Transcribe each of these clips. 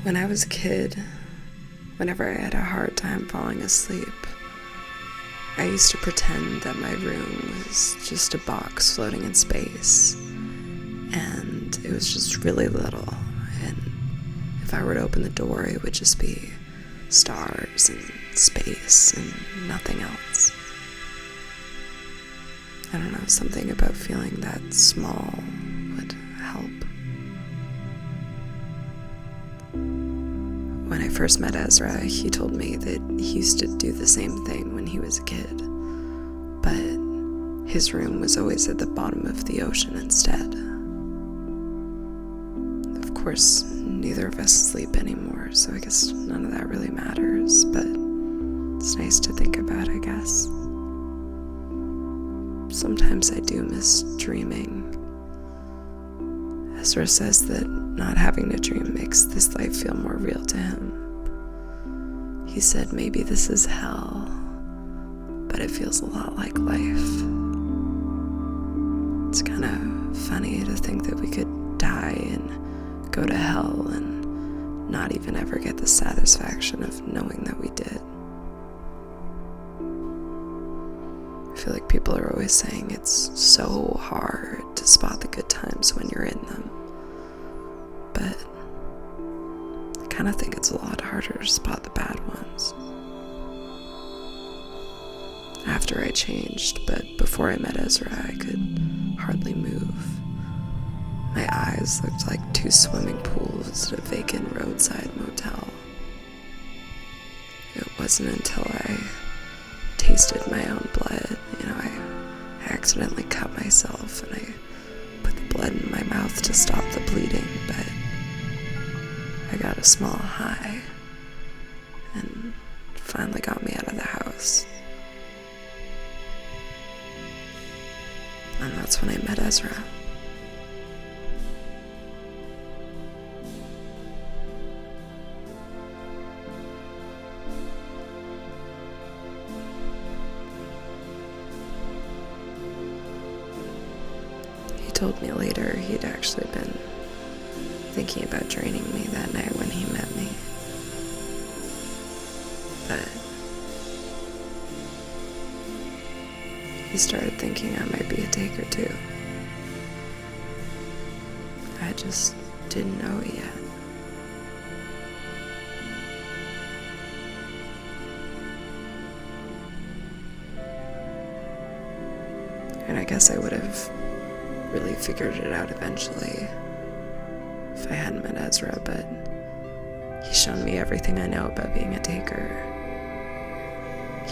When I was a kid, whenever I had a hard time falling asleep, I used to pretend that my room was just a box floating in space, and it was just really little, and if I were to open the door, it would just be stars and space and nothing else. I don't know, something about feeling that small would help. When I first met Ezra, he told me that he used to do the same thing when he was a kid, but his room was always at the bottom of the ocean instead. Of course, neither of us sleep anymore, so I guess none of that really matters, but it's nice to think about, I guess. Sometimes I do miss dreaming. Ezra says that not having to dream makes this life feel more real to him. He said maybe this is hell, but it feels a lot like life. It's kind of funny to think that we could die and go to hell and not even ever get the satisfaction of knowing that we did. I feel like people are always saying it's so hard to spot the good times when you're in them, but I kind of think it's a lot harder to spot the bad ones. After I changed, but before I met Ezra, I could hardly move. My eyes looked like two swimming pools at a vacant roadside motel. It wasn't until I tasted my own blood, I accidentally cut myself and I put the blood in my mouth to stop the bleeding, but I got a small high and it finally got me out of the house. And that's when I met Ezra. He told me later he'd actually been thinking about draining me that night when he met me. But he started thinking I might be a taker too. I just didn't know it yet. And I guess I would have really figured it out eventually if I hadn't met Ezra, but he's shown me everything I know about being a taker.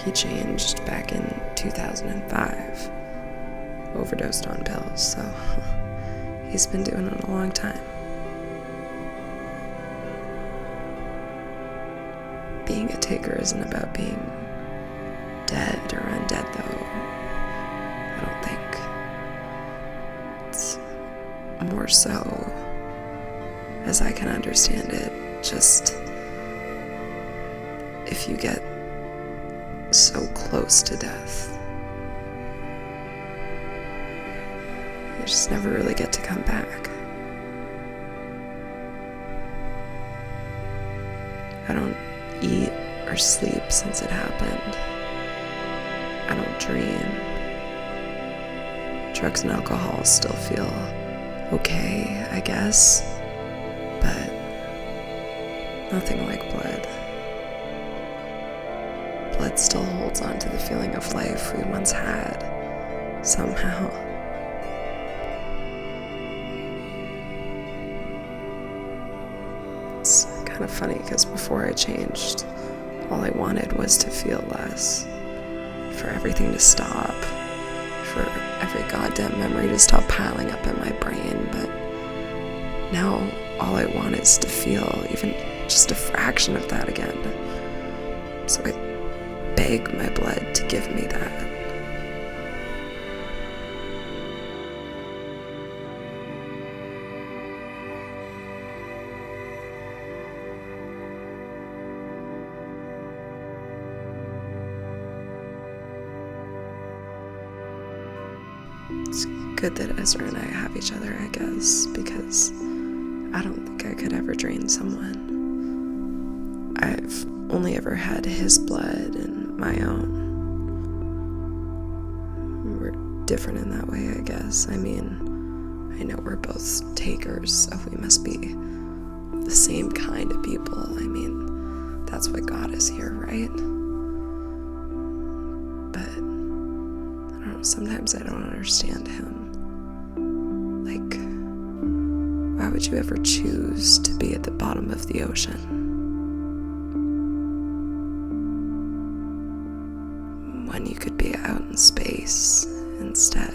He changed back in 2005, overdosed on pills, so he's been doing it a long time. Being a taker isn't about being dead or undead, though. I don't think. It's more so, as I can understand it, just if you get so close to death, you just never really get to come back. I don't eat or sleep since it happened. I don't dream. Drugs and alcohol still feel okay, I guess, but nothing like blood. Blood still holds on to the feeling of life we once had, somehow. It's kind of funny because before I changed, all I wanted was to feel less, for everything to stop, for every goddamn memory to stop piling up in my brain, but now all I want is to feel even just a fraction of that again. So I beg my blood to give me that. It's good that Ezra and I have each other, I guess, because I don't think I could ever drain someone. I've only ever had his blood and my own. We're different in that way, I guess. I mean, I know we're both takers, so we must be the same kind of people. I mean, that's what got us here, right? But, I don't know, sometimes I don't understand him. Like, why would you ever choose to be at the bottom of the ocean when you could be out in space instead?